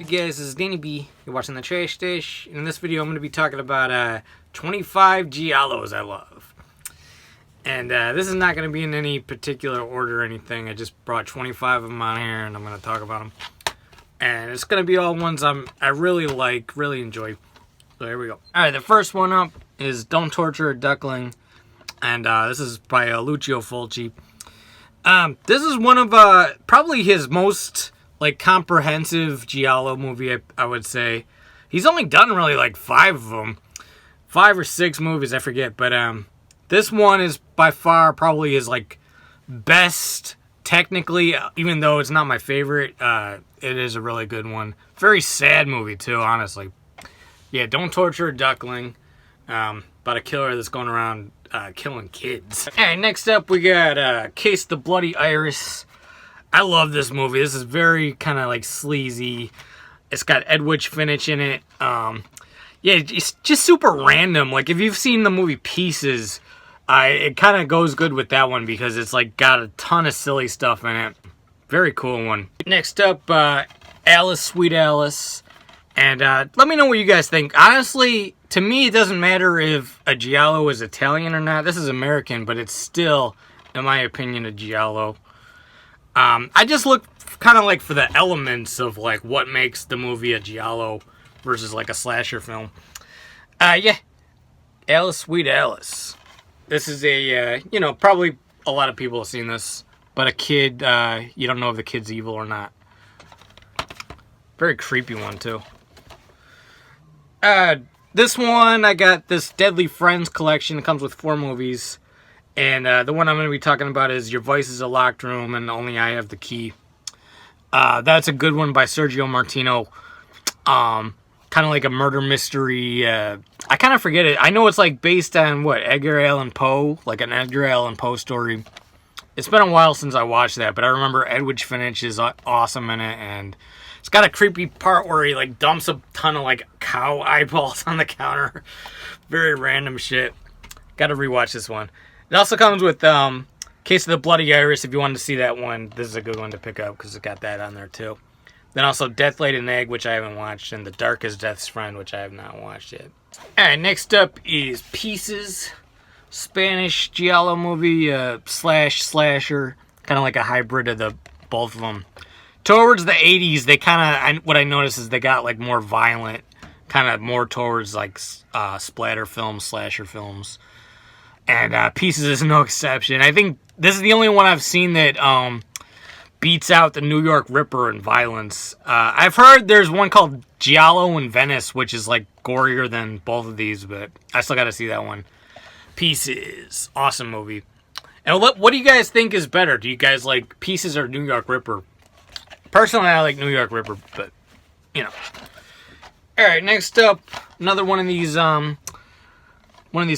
guys? This is Danny B. You're watching The Trash Dish. In this video, I'm going to be talking about 25 Giallos I love. And this is not going to be in any particular order or anything. I just brought 25 of them on here, and I'm going to talk about them. And it's going to be all ones I really like, really enjoy. So here we go. Alright, the first one up is Don't Torture a Duckling. And this is by Lucio Fulci. This is one of probably his most comprehensive Giallo movie, I would say. He's only done really like 5 of them. 5 or 6 movies, I forget. But this one is by far probably his best technically, even though it's not my favorite. It is a really good one. Very sad movie too, honestly. Yeah, Don't Torture a Duckling. About a killer that's going around killing kids. Alright, next up we got Case the Bloody Iris. I love this movie. This is very kind of sleazy. It's got Edwidge Fenech in it. Yeah, it's just super random. If you've seen the movie Pieces, it kind of goes good with that one because it's got a ton of silly stuff in it. Very cool one. Next up, Alice, Sweet Alice. And let me know what you guys think. Honestly, to me, it doesn't matter if a Giallo is Italian or not. This is American, but it's still, in my opinion, a Giallo. I just look kind of for the elements of what makes the movie a Giallo versus a slasher film. Yeah, Alice, Sweet Alice. This is a, probably a lot of people have seen this, but a kid, you don't know if the kid's evil or not. Very creepy one, too. This one, I got this Deadly Friends collection. It comes with 4 movies. And the one I'm going to be talking about is Your Vice is a Locked Room and Only I Have the Key. That's a good one by Sergio Martino. Kind of like a murder mystery. I kind of forget it. I know it's based on, Edgar Allan Poe? An Edgar Allan Poe story. It's been a while since I watched that, but I remember Edwidge Fenech is awesome in it, and it's got a creepy part where he dumps a ton of cow eyeballs on the counter. Very random shit. Gotta rewatch this one. It also comes with Case of the Bloody Iris. If you wanted to see that one, this is a good one to pick up because it's got that on there too. Then also Death Laid an Egg, which I haven't watched, and The Dark as Death's Friend, which I have not watched yet. Alright, next up is Pieces. Spanish Giallo movie, slasher. Kind of a hybrid of both of them. Towards the 80s, they what I noticed is they got more violent. Kind of more towards splatter films, slasher films. And Pieces is no exception. I think this is the only one I've seen that beats out the New York Ripper in violence. I've heard there's one called Giallo in Venice, which is gorier than both of these, but I still got to see that one. Pieces. Awesome movie. And what do you guys think is better? Do you guys like Pieces or New York Ripper? Personally, I like New York Ripper, but, Alright, next up, another one of these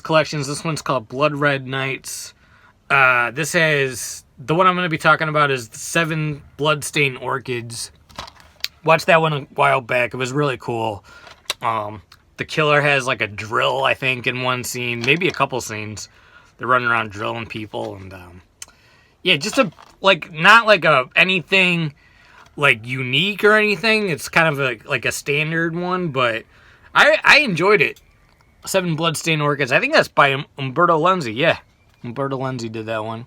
collections. This one's called Blood Red Nights. This has, the one I'm going to be talking about is 7 Bloodstained Orchids. Watched that one a while back. It was really cool. The killer has a drill, I think, in one scene. Maybe a couple scenes. They're running around drilling people. And, yeah, just not anything unique or anything. It's kind of a standard one, but I enjoyed it. 7 Bloodstained Orchids. I think that's by Umberto Lenzi. Yeah, Umberto Lenzi did that one.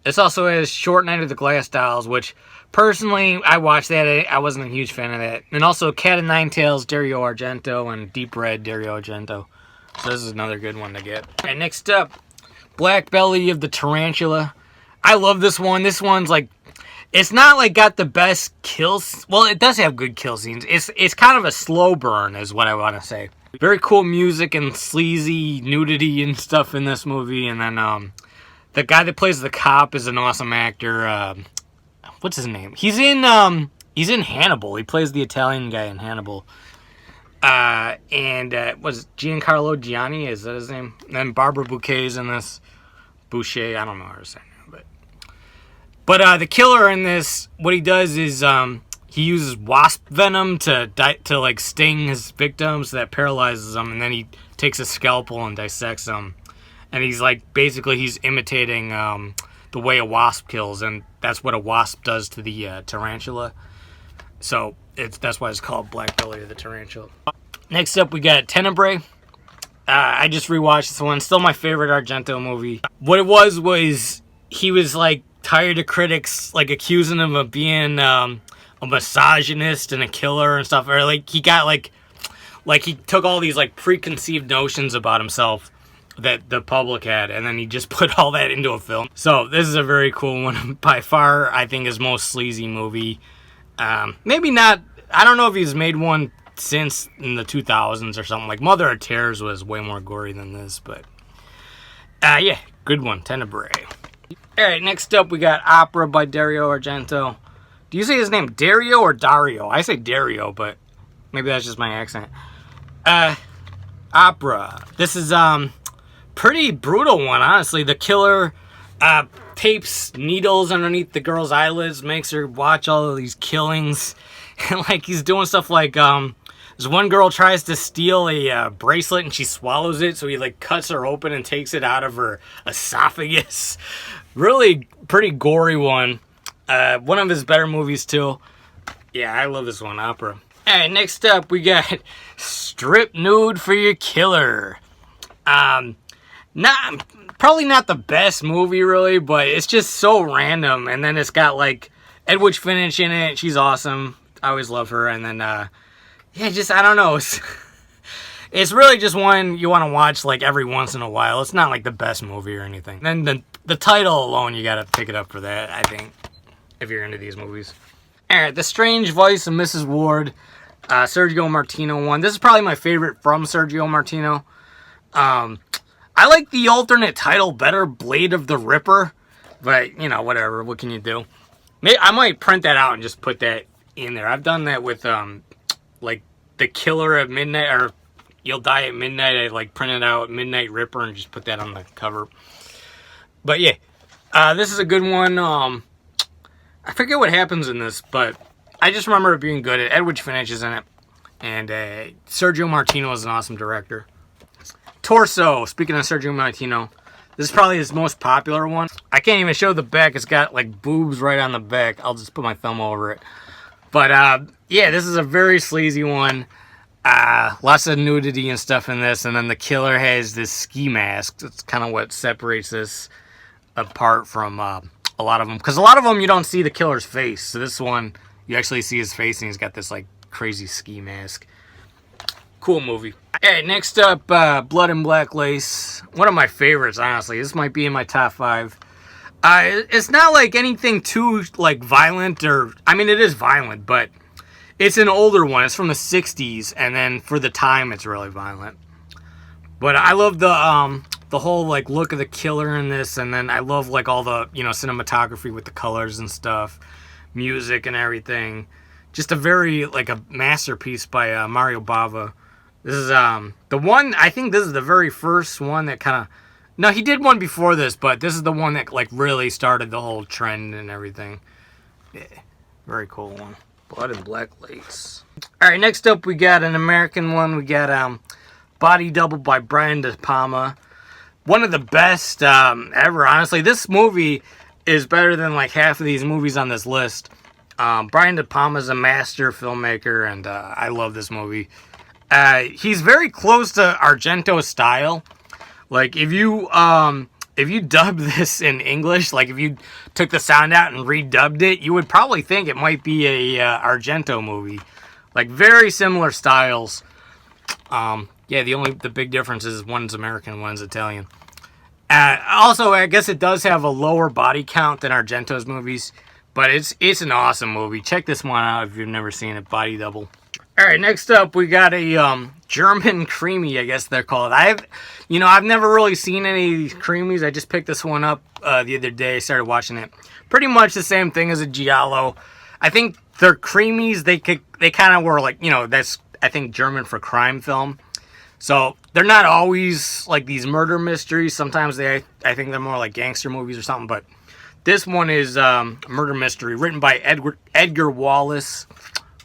This also has Short Night of the Glass Dolls, which personally I watched that. I wasn't a huge fan of that. And also Cat of Nine Tails, Dario Argento, and Deep Red, Dario Argento. So this is another good one to get. Alright, next up, Black Belly of the Tarantula. I love this one. This one's it's not got the best kills. Well, it does have good kill scenes. It's kind of a slow burn is what I want to say. Very cool music and sleazy nudity and stuff in this movie. And then the guy that plays the cop is an awesome actor. What's his name? He's in Hannibal. He plays the Italian guy in Hannibal. And was Giancarlo Gianni? Is that his name? And then Barbara Bouquet's in this. Boucher, I don't know how to say it. But the killer in this, what he does is he uses wasp venom to sting his victims, so that paralyzes them, and then he takes a scalpel and dissects them. And he's basically he's imitating the way a wasp kills, and that's what a wasp does to the tarantula. So that's why it's called Black Belly of the Tarantula. Next up, we got Tenebrae. I just rewatched this one. Still my favorite Argento movie. What it was he was like tired of critics like accusing him of being a misogynist and a killer and stuff. Or like he got like he took all these like preconceived notions about himself that the public had, and then he just put all that into a film. So this is a very cool one. By far, I think his most sleazy movie. Maybe not. I don't know if he's made one since in the 2000s or something. Like Mother of Tears was way more gory than this, but yeah, good one. Tenebrae. All right, next up we got Opera by Dario Argento. Do you say his name Dario or Dario? I say Dario, but maybe that's just my accent. Opera. This is pretty brutal one, honestly. The killer tapes needles underneath the girl's eyelids, makes her watch all of these killings, and like he's doing stuff like this one girl tries to steal a bracelet and she swallows it, so he like cuts her open and takes it out of her esophagus. Really pretty gory one. One of his better movies too. Yeah, I love this one, Opera. Alright, next up we got Strip Nude for Your Killer. Probably not the best movie really, but it's just so random. And then it's got like Edwidge Fenech in it. She's awesome. I always love her. And then yeah, just I don't know. It's really just one you want to watch like every once in a while. It's not like the best movie or anything. Then the title alone, you got to pick it up for that, I think, if you're into these movies. Alright, The Strange Vice of Mrs. Ward. Sergio Martino one. This is probably my favorite from Sergio Martino. I like the alternate title better, Blade of the Ripper. But, you know, whatever. What can you do? I might print that out and just put that in there. I've done that with, like, The Killer at Midnight, or You'll Die at Midnight. I, like, printed out Midnight Ripper and just put that on the cover. But, yeah. This is a good one. I forget what happens in this, but I just remember it being good. Edwidge Fenech is in it. And Sergio Martino is an awesome director. Torso. Speaking of Sergio Martino, this is probably his most popular one. I can't even show the back. It's got like boobs right on the back. I'll just put my thumb over it. But yeah, this is a very sleazy one. Lots of nudity and stuff in this. And then the killer has this ski mask. That's kind of what separates this apart from a lot of them. Because a lot of them you don't see the killer's face. So this one, you actually see his face and he's got this like crazy ski mask. Cool movie. Alright, next up, Blood and Black Lace. One of my favorites, honestly. This might be in my top 5. It's not like anything too like violent, or I mean it is violent, but it's an older one. It's from the 60s, and then for the time it's really violent. But I love the whole like look of the killer in this, and then I love like all the, you know, cinematography with the colors and stuff, music and everything. Just a very like a masterpiece by Mario Bava. This is the one, I think this is the very first one that kind of, no, he did one before this, but this is the one that like really started the whole trend and everything. Yeah, very cool one. Blood and Black Lace. Alright, next up we got an American one. We got Body Double by Brian De Palma. One of the best ever, honestly. This movie is better than like half of these movies on this list. Brian De Palma is a master filmmaker, and I love this movie. He's very close to Argento's style. Like if you dub this in English, like if you took the sound out and redubbed it, you would probably think it might be a Argento movie. Like very similar styles. Yeah, the big difference is one's American, one's Italian. Also, I guess it does have a lower body count than Argento's movies, but it's an awesome movie. Check this one out if you've never seen it, Body Double. Alright, next up we got a German creamy, I guess they're called. I've never really seen any creamies. I just picked this one up the other day, started watching it. Pretty much the same thing as a Giallo. I think they're creamies. They kind of were like, you know, that's I think German for crime film. So they're not always like these murder mysteries. Sometimes I think they're more like gangster movies or something. But this one is a murder mystery written by Edgar Wallace,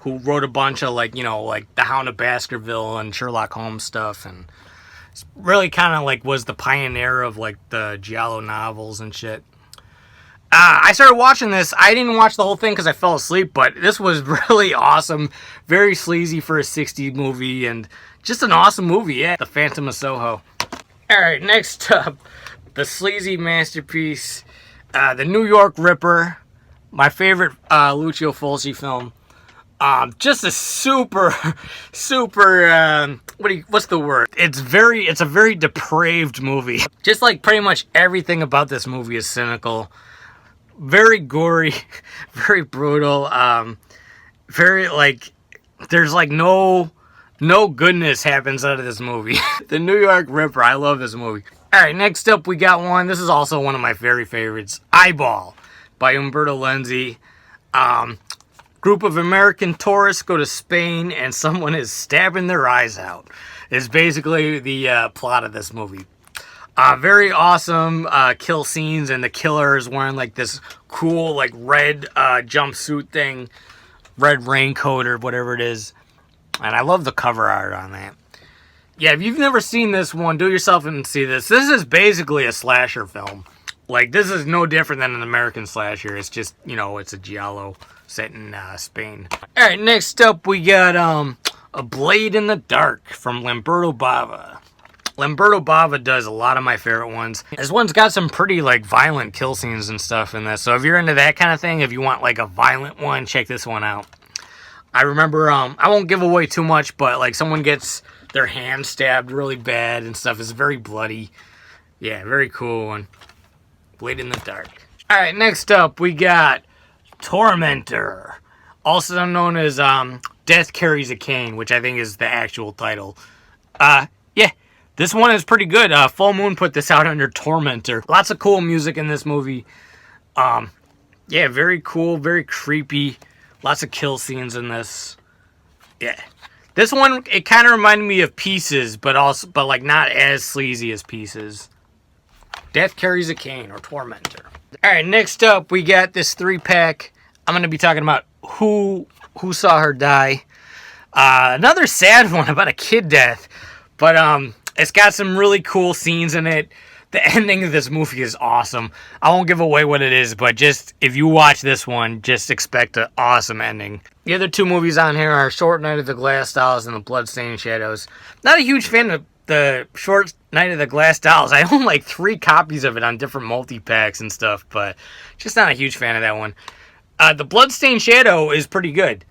who wrote a bunch of like, you know, like The Hound of Baskerville and Sherlock Holmes stuff, and really kind of like was the pioneer of like the Giallo novels and shit. I started watching this. I didn't watch the whole thing because I fell asleep, but this was really awesome. Very sleazy for a 60s movie, and just an awesome movie, yeah. The Phantom of Soho. Alright, next up, the sleazy masterpiece, The New York Ripper. My favorite Lucio Fulci film. Just a super, what's the word? It's a very depraved movie. Just like pretty much everything about this movie is cynical. Very gory, very brutal. Very like, there's like no goodness happens out of this movie. The New York Ripper. I love this movie. All right, next up we got one. This is also one of my very favorites. Eyeball by Umberto Lenzi. Group of American tourists go to Spain and someone is stabbing their eyes out. Is basically the plot of this movie. Very awesome kill scenes, and the killer is wearing like this cool like red jumpsuit thing, red raincoat or whatever it is, and I love the cover art on that. Yeah, if you've never seen this one, do yourself and see this. This is basically a slasher film. Like, this is no different than an American slasher. It's just, you know, it's a Giallo set in Spain. All right, next up we got A Blade in the Dark from Lamberto Bava. Lamberto Bava does a lot of my favorite ones. This one's got some pretty like violent kill scenes and stuff in this. So if you're into that kind of thing, if you want like a violent one, check this one out. I remember, I won't give away too much, but like someone gets their hand stabbed really bad and stuff. It's very bloody. Yeah, very cool one. Blade in the Dark. All right, next up we got Tormentor, also known as Death Carries a Cane, which I think is the actual title. Yeah, this one is pretty good. Full Moon put this out under Tormentor. Lots of cool music in this movie. Yeah, very cool, very creepy. Lots of kill scenes in this. Yeah. This one, it kind of reminded me of Pieces, but like not as sleazy as Pieces. Death Carries a Cane, or Tormentor. All right, next up, we got this 3-pack. I'm going to be talking about Who Saw Her Die. Another sad one about a kid death, but it's got some really cool scenes in it. The ending of this movie is awesome. I won't give away what it is, but just if you watch this one, just expect an awesome ending. The other two movies on here are Short Night of the Glass Dolls and The Bloodstained Shadows. Not a huge fan of the Short Night of the Glass Dolls. I own like 3 copies of it on different multi-packs and stuff, but just not a huge fan of that one. The Bloodstained Shadow is pretty good.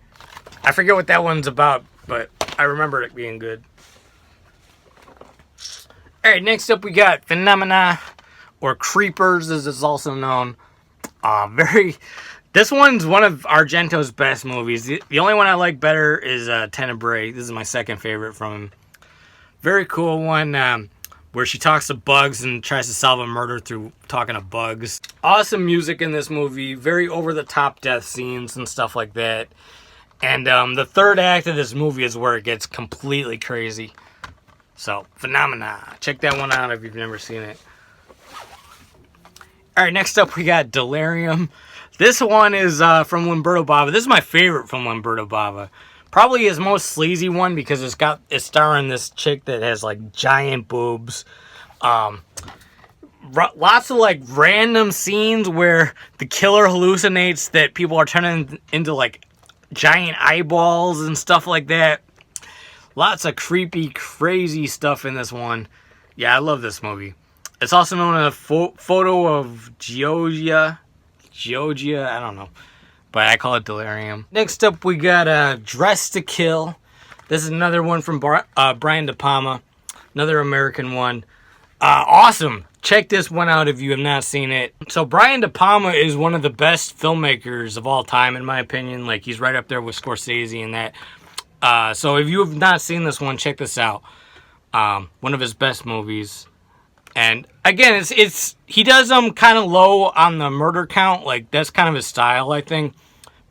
I forget what that one's about, but I remember it being good. Alright, next up we got Phenomena, or Creepers as it's also known. This one's one of Argento's best movies. The only one I like better is Tenebrae. This is my second favorite from him. Very cool one where she talks to bugs and tries to solve a murder through talking to bugs. Awesome music in this movie. Very over-the-top death scenes and stuff like that. And the third act of this movie is where it gets completely crazy. So, Phenomena. Check that one out if you've never seen it. Alright, next up we got Delirium. This one is from Lamberto Bava. This is my favorite from Lamberto Bava. Probably his most sleazy one because it's starring this chick that has like giant boobs. Lots of like random scenes where the killer hallucinates that people are turning into like giant eyeballs and stuff like that. Lots of creepy, crazy stuff in this one. Yeah, I love this movie. It's also known as a photo of Georgia, I don't know. But I call it Delirium. Next up, we got Dressed to Kill. This is another one from Brian De Palma. Another American one. Awesome. Check this one out if you have not seen it. So Brian De Palma is one of the best filmmakers of all time, in my opinion. Like, he's right up there with Scorsese and that. So if you have not seen this one, check this out. One of his best movies. And again, he does them kind of low on the murder count. Like, that's kind of his style, I think.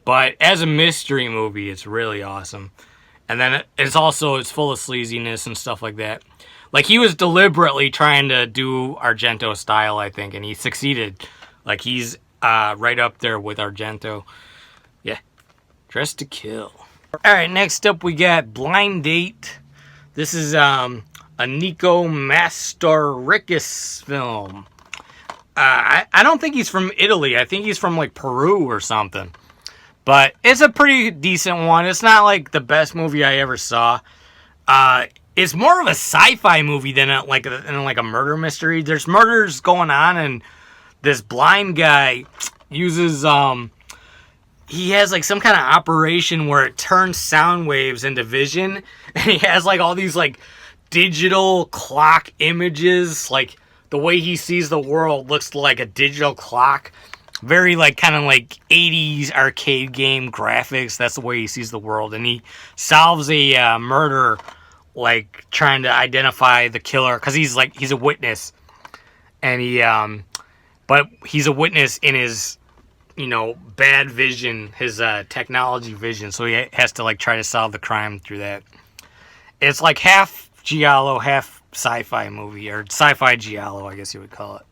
But as a mystery movie, it's really awesome. And then it's full of sleaziness and stuff like that. Like, he was deliberately trying to do Argento style, I think, and he succeeded. Like, he's right up there with Argento. Yeah. Dressed to Kill. Alright, next up we got Blind Date. This is a Nico Mastorikis film. I don't think he's from Italy. I think he's from like Peru or something. But it's a pretty decent one. It's not like the best movie I ever saw. It's more of a sci-fi movie than a murder mystery. There's murders going on, and this blind guy uses he has like some kind of operation where it turns sound waves into vision, and he has like all these like digital clock images. Like the way he sees the world looks like a digital clock. Very like kind of like 80s arcade game graphics. That's the way he sees the world, and he solves a murder, like trying to identify the killer because he's a witness, and but he's a witness in his bad vision, his technology vision, so he has to like try to solve the crime through that. It's like half Giallo, half sci-fi movie, or sci-fi Giallo, I guess you would call it.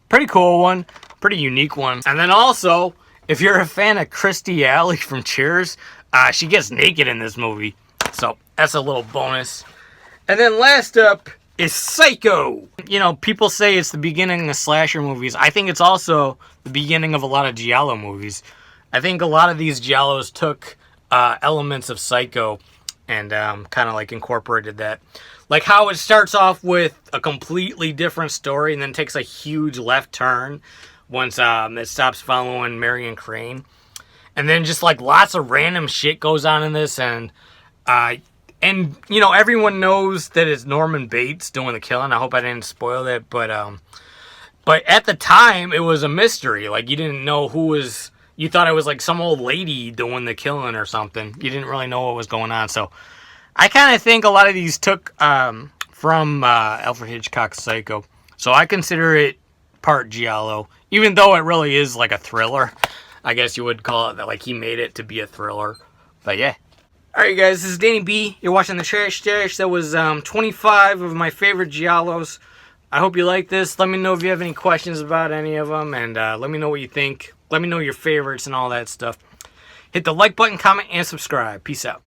Pretty cool one. Pretty unique one. And then also, if you're a fan of Kirstie Alley from Cheers, she gets naked in this movie. So that's a little bonus. And then last up is Psycho. People say it's the beginning of slasher movies. I think it's also the beginning of a lot of Giallo movies. I think a lot of these Giallos took elements of Psycho and kind of like incorporated that. Like how it starts off with a completely different story and then takes a huge left turn once it stops following Marion Crane. And then just like lots of random shit goes on in this, and everyone knows that it's Norman Bates doing the killing. I hope I didn't spoil that, but at the time it was a mystery. Like you didn't know who was. You thought it was like some old lady doing the killing or something. You didn't really know what was going on. So I kind of think a lot of these took from Alfred Hitchcock's Psycho. So I consider it part Giallo, even though it really is like a thriller. I guess you would call it that. Like he made it to be a thriller. But yeah. Alright guys, this is Danny B. You're watching the Trash Stash. That was 25 of my favorite Giallos. I hope you like this. Let me know if you have any questions about any of them, and let me know what you think. Let me know your favorites and all that stuff. Hit the like button, comment, and subscribe. Peace out.